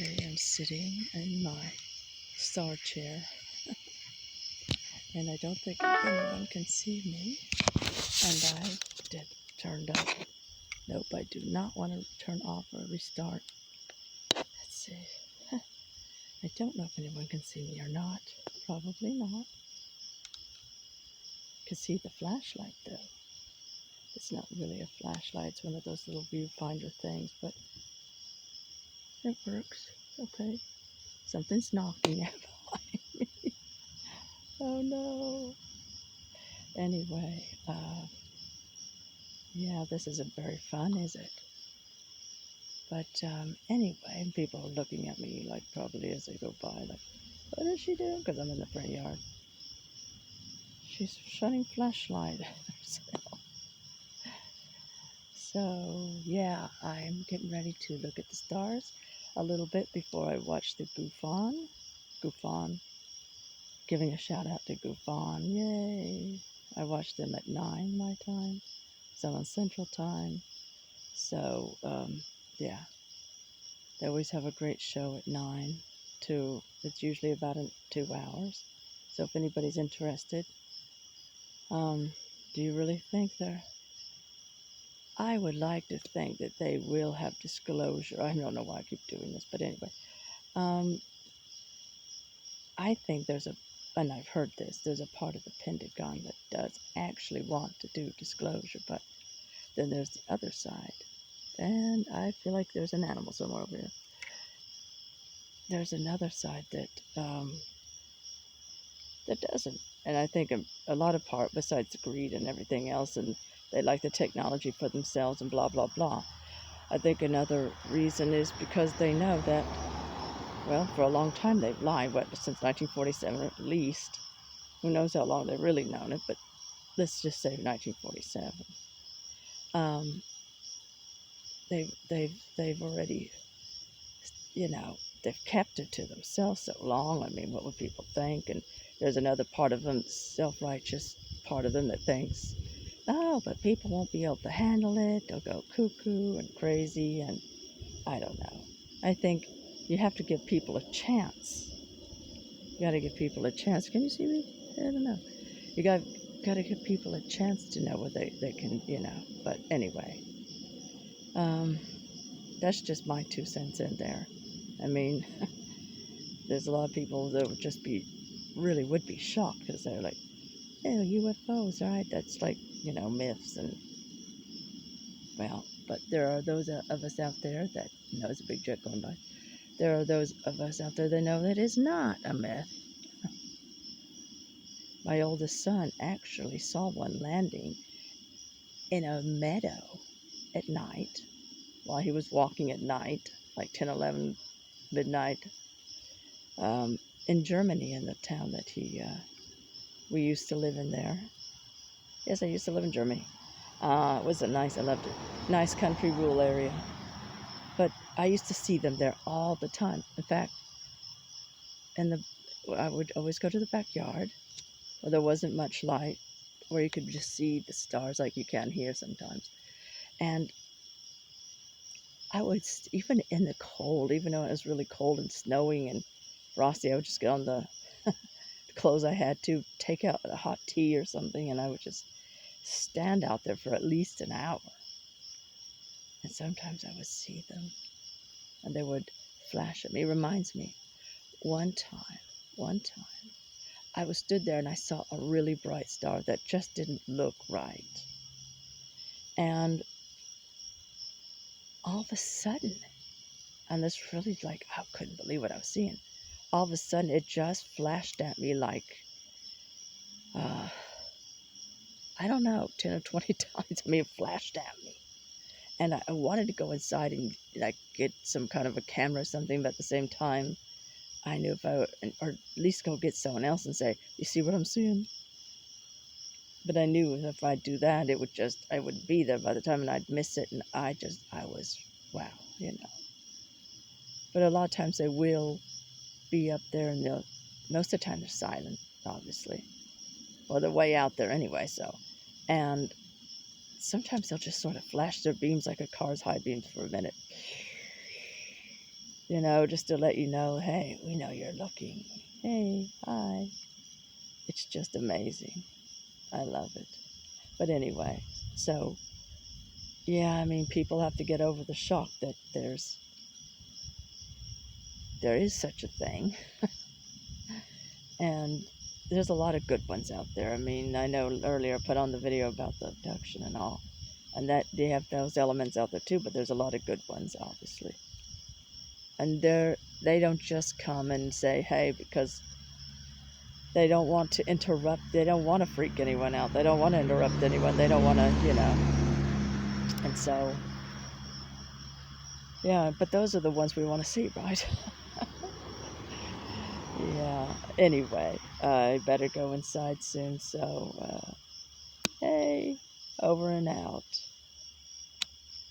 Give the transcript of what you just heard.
Okay, I'm sitting in my star chair, and I don't think anyone can see me. And I did turned up. Nope, I do not want to turn off or restart. Let's see. I don't know if anyone can see me or not. Probably not. Can see the flashlight though. It's not really a flashlight. It's one of those little viewfinder things, but it works. Okay. Something's knocking at behind me. Oh no. Anyway, yeah, this isn't very fun, is it? But anyway, people are looking at me like probably as they go by, like, what is she doing? Because I'm in the front yard. She's shining flashlight at herself. So yeah, I'm getting ready to look at the stars a little bit before I watch the Guffawn. Guffawn. Giving a shout out to Guffawn. Yay! I watched them at 9 my time, 7 Central Time. So yeah. They always have a great show at 9 to, it's usually about 2 hours. So if anybody's interested, do you really think I would like to think that they will have disclosure. I don't know why I keep doing this, but anyway. I think and I've heard this, there's a part of the Pentagon that does actually want to do disclosure, but then there's the other side. And I feel like there's an animal somewhere over here. There's another side that doesn't. And I think a lot of part, besides the greed and everything else, and they like the technology for themselves and blah, blah, blah. I think another reason is because they know that, well, for a long time they've lied, since 1947 at least. Who knows how long they've really known it, but let's just say 1947. They've already, they've kept it to themselves so long. I mean, what would people think? And there's another part of them, self-righteous part of them, that thinks, oh, but people won't be able to handle it. They'll go cuckoo and crazy, and I don't know. I think you have to give people a chance. You got to give people a chance. Can you see me? I don't know. You got to give people a chance to know what they can, But anyway, that's just my 2 cents in there. I mean, there's a lot of people that would be shocked because they're like, oh, UFOs, right? That's like, myths and, well, but there are those of us out there that, there's a big jet going by. There are those of us out there that know that it's not a myth. My oldest son actually saw one landing in a meadow at night while he was walking at night, like 10, 11 midnight, in Germany, in the town that we used to live in there. Yes, I used to live in Germany. It was I loved it. Nice country, rural area. But I used to see them there all the time. In fact, I would always go to the backyard where there wasn't much light, where you could just see the stars like you can here sometimes. And I would, even in the cold, even though it was really cold and snowing and frosty, I would just get on the clothes I had to, take out a hot tea or something, and I would just stand out there for at least an hour. And sometimes I would see them, and they would flash at me. It reminds me, one time, I was stood there and I saw a really bright star that just didn't look right. And all of a sudden, and this really, like, I couldn't believe what I was seeing. All of a sudden, it just flashed at me like, I don't know, 10 or 20 times. I mean, it flashed at me. And I wanted to go inside and like get some kind of a camera or something, but at the same time, I knew if I would, or at least go get someone else and say, you see what I'm seeing? But I knew if I do that, I would be there by the time and I'd miss it. And I was, wow, But a lot of times they will be up there and most of the time they're silent, obviously. Well, they're way out there anyway, so. And sometimes they'll just sort of flash their beams like a car's high beams for a minute. you know, just to let you know, hey, we know you're looking. Hey, hi. It's just amazing. I love it. But anyway, so yeah, I mean, people have to get over the shock that there is such a thing, and there's a lot of good ones out there. I mean, I know earlier I put on the video about the abduction and all, and that they have those elements out there too. But there's a lot of good ones, obviously, and they don't just come and say, hey, because they don't want to interrupt. They don't want to freak anyone out. They don't want to interrupt anyone. They don't want to, you know. And so, yeah, but those are the ones we want to see, right? Yeah. Anyway, I better go inside soon. So, hey, over and out.